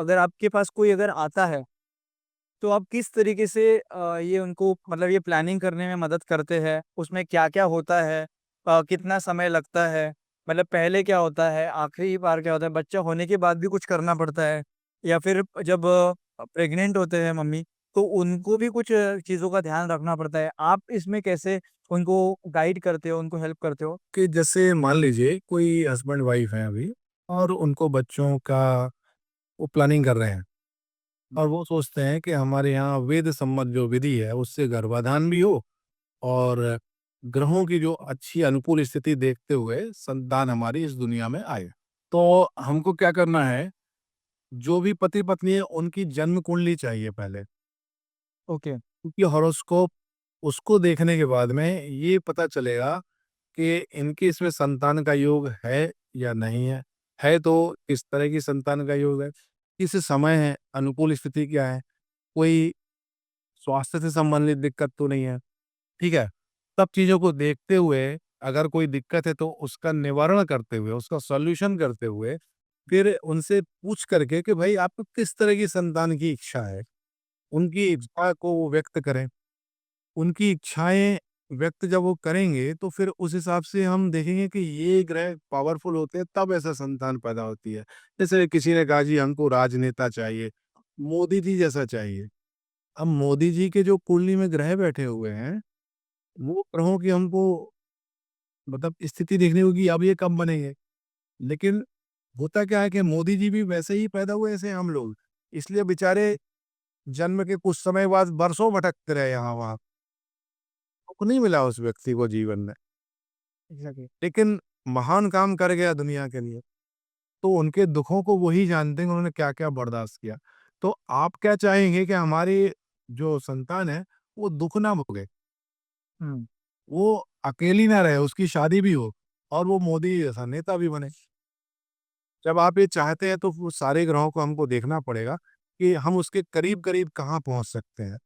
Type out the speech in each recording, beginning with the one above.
अगर आपके पास कोई अगर आता है, तो आप किस तरीके से ये उनको मतलब ये प्लानिंग करने में मदद करते हैं? उसमें क्या-क्या होता है? कितना समय लगता है? मतलब पहले क्या होता है? आखिरी बार क्या होता है? बच्चा होने के बाद भी कुछ करना पड़ता है? या फिर जब प्रेग्नेंट होते हैं मम्मी, तो उनको भी कुछ चीज़ों का ध्यान रखना पड़ता है? आप इसमें कैसे उनको गाइड करते हो, उनको हेल्प करते हो? कि जैसे मान लीजिए कोई हस्बैंड वाइफ है अभी और उनको बच्चों का वो प्लानिंग कर रहे हैं और वो सोचते हैं कि हमारे यहाँ वेद सम्मत जो विधि है उससे गर्भाधान भी हो और ग्रहों की जो अच्छी अनुकूल स्थिति देखते हुए संतान हमारी इस दुनिया में आए। तो हमको क्या करना है, जो भी पति पत्नी है उनकी जन्म कुंडली चाहिए पहले, ओके। क्योंकि हॉरोस्कोप उसको देखने के बाद में ये पता चलेगा कि इनके इसमें संतान का योग है या नहीं है। है तो किस तरह की संतान का योग है, किस समय है, अनुकूल स्थिति क्या है, कोई स्वास्थ्य से संबंधित दिक्कत तो नहीं है, ठीक है? सब चीज़ों को देखते हुए अगर कोई दिक्कत है तो उसका निवारण करते हुए, उसका सॉल्यूशन करते हुए, फिर उनसे पूछ करके कि भाई आपको किस तरह की संतान की इच्छा है, उनकी इच्छा को वो व्यक्त करें। उनकी इच्छाएँ व्यक्त जब वो करेंगे, तो फिर उस हिसाब से हम देखेंगे कि ये ग्रह पावरफुल होते हैं, तब ऐसा संतान पैदा होती है। जैसे किसी ने कहा जी हमको राजनेता चाहिए, मोदी जी जैसा चाहिए। अब मोदी जी के जो कुंडली में ग्रह बैठे हुए हैं, वो ग्रहों की हमको मतलब स्थिति देखनी होगी अब ये कब बनेंगे। लेकिन होता क्या है कि मोदी जी भी वैसे ही पैदा हुए जैसे हम लोग। इसलिए बेचारे जन्म के कुछ समय बाद बरसों भटकते रहे यहाँ-वहाँ। सुख नहीं मिला उस व्यक्ति को जीवन में। एग्ज़ैक्टली। लेकिन महान काम कर गया दुनिया के लिए, तो उनके दुखों को वही जानते हैं कि उन्होंने क्या-क्या बर्दाश्त किया। तो आप क्या चाहेंगे कि हमारी जो संतान है, वो दुःख ना भोगे, हुँ। वो अकेली ना रहे, उसकी शादी भी हो और वो मोदी जैसा नेता भी बने। जब आप ये चाहते हैं तो वो सारे ग्रहों को हमको देखना पड़ेगा कि हम उसके करीब-करीब कहाँ पहुँच सकते हैं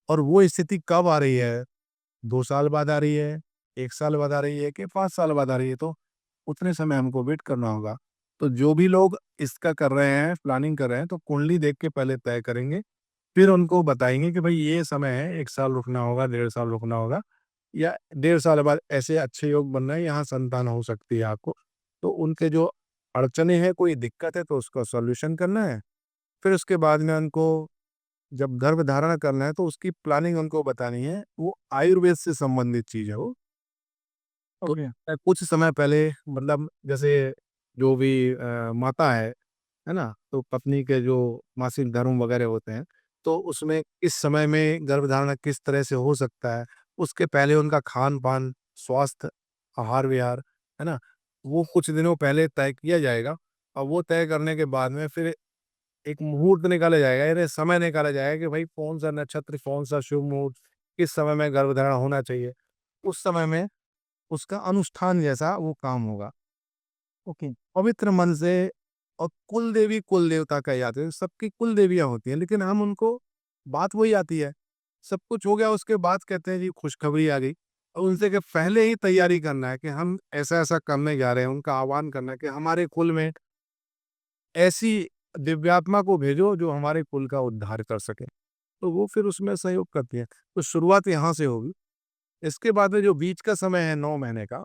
और वो स्थिति कब आ रही है, 2 साल बाद आ रही है, 1 साल बाद आ रही है कि 5 साल बाद आ रही है, तो उतने समय हमको वेट करना होगा। तो जो भी लोग इसका कर रहे हैं, प्लानिंग कर रहे हैं, तो कुंडली देख के पहले तय करेंगे, फिर उनको बताएँगे कि भई ये समय है, 1 साल रुकना होगा, 1.5 साल रुकना होगा या 1.5 साल बाद ऐसे अच्छे योग बन रहे हैं, यहाँ संतान हो सकती है आपको। तो उनके जो अड़चनें हैं, कोई दिक्कत है तो उसका सॉल्यूशन करना है। फिर उसके बाद में उनको जब गर्भधारण करना है तो उसकी प्लानिंग उनको बतानी है। वो आयुर्वेद से संबंधित चीज़ है वो। तो ओके। कुछ समय पहले मतलब जैसे जो भी माता है ना? तो पत्नी के जो मासिक धर्म वगैरह होते हैं, तो उसमें किस समय में गर्भधारण किस तरह से हो सकता है, उसके पहले उनका खान-पान, स्वास्थ्य, आहार-विहार, है ना? वो कुछ दिनों पहले तय किया जाएगा और वो तय करने के बाद में फिर एक मुहूर्त निकाला जाएगा, यानी समय निकाला जाएगा कि भाई कौन-सा नक्षत्र, कौन-सा शुभ मुहूर्त, किस समय में गर्भधारण होना चाहिए। उस समय में उसका अनुष्ठान जैसा वो काम होगा। ओके। पवित्र मन से और कुल देवी, कुल देवता कहे जाते हैं। सबकी कुल देवियाँ होती हैं, लेकिन हम उनको बात वही आती है। सब कुछ हो गया उसके बाद कहते हैं जी खुशखबरी आ गई और उनसे कि पहले ही तैयारी करना है कि हम ऐसा-ऐसा करने जा रहे हैं। उनका आह्वान करना है कि हमारे कुल में ऐसी दिव्यात्मा को भेजो जो हमारे कुल का उद्धार कर सके। तो वो फिर उसमें सहयोग करती है। तो शुरुआत यहाँ से होगी। इसके बाद में जो बीच का समय है 9 महीने का,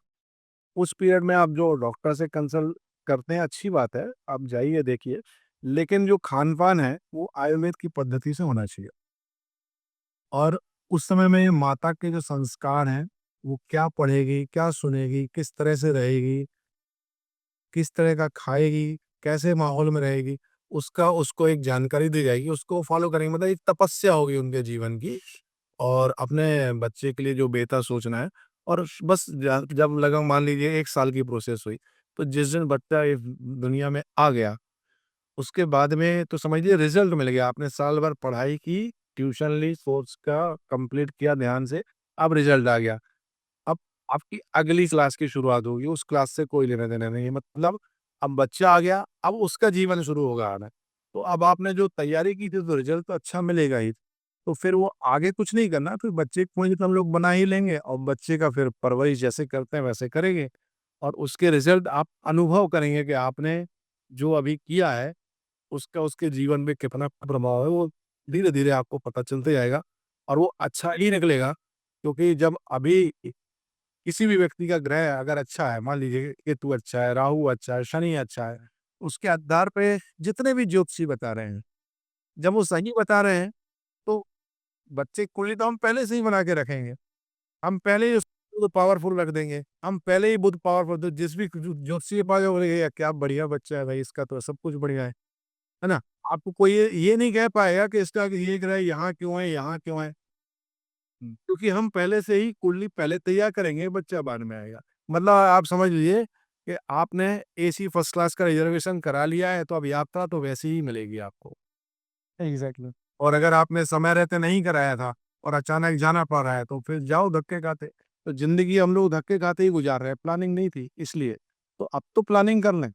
उस पीरियड में आप जो डॉक्टर से कंसल्ट करते हैं अच्छी बात है, आप जाइए देखिए। लेकिन जो खान-पान है वो आयुर्वेद की पद्धति से होना चाहिए। और उस समय में माता के जो संस्कार हैं, वो क्या पढ़ेगी, क्या सुनेगी, किस तरह से रहेगी, किस तरह का खाएगी, कैसे माहौल में रहेगी, उसका उसको एक जानकारी दी जाएगी, उसको फॉलो करेंगे मतलब एक तपस्या होगी उनके जीवन की और अपने बच्चे के लिए जो बेहतर सोचना है और बस जब लगभग मान लीजिए 1 साल की प्रोसेस हुई, तो जिस दिन बच्चा इस दुनिया में आ गया, उसके बाद में तो समझिए रिज़ल्ट मिल गया। आपने साल भर पढ़ाई की, ट्यूशन ली, कोर्स का कंप्लीट किया ध्यान से, अब रिज़ल्ट आ गया। अब आपकी अगली क्लास की शुरुआत होगी, उस क्लास से कोई लेना-देना नहीं है। मतलब अब बच्चा आ गया, अब उसका जीवन शुरू होगा आना। तो अब आपने जो तैयारी की थी, तो रिज़ल्ट तो अच्छा मिलेगा ही। तो फिर वो आगे कुछ नहीं करना, फिर बच्चे की पूंजी तो हम लोग बना ही लेंगे और बच्चे का फिर परवरिश जैसे करते हैं, वैसे करेंगे और उसके रिज़ल्ट आप अनुभव करेंगे कि आपने जो अभी किया है, उसका उसके जीवन में कितना प्रभाव है, वो धीरे-धीरे आपको पता चलते जाएगा और वो अच्छा ही निकलेगा। क्योंकि जब अभी किसी भी व्यक्ति का ग्रह अगर अच्छा है, मान लीजिए केतु अच्छा है, राहु अच्छा है, शनि अच्छा है, उसके आधार पे जितने भी ज्योतिषी बता रहे हैं, जब वो सही बता रहे हैं, तो बच्चे की कुंडली तो हम पहले से ही बना के रखेंगे। हम पहले ही उसको पावरफुल रख देंगे। हम पहले ही बुध पावरफुल, तो जिस भी ज्योतिषी के पास बोलेंगे, "यार, क्या बढ़िया बच्चा है भाई, इसका तो सब कुछ बढ़िया है ना?" आपको कोई ये नहीं कह पाएगा कि इसका ये ग्रह यहाँ क्यों है, यहाँ क्यों है? क्योंकि हम पहले से ही कुंडली पहले तैयार करेंगे, बच्चा बाद में आएगा। मतलब आप समझ लीजिए कि आपने एसी फर्स्ट क्लास का रिज़र्वेशन करा लिया है, तो अब यात्रा तो वैसे ही मिलेगी आपको। एग्ज़ैक्टली। और अगर आपने समय रहते नहीं कराया था और अचानक जाना पड़ रहा है, तो फिर जाओ धक्के खाते। तो ज़िंदगी हम लोग धक्के खाते ही गुज़ार रहे हैं, प्लानिंग नहीं थी इसलिए। तो अब तो प्लानिंग कर लें।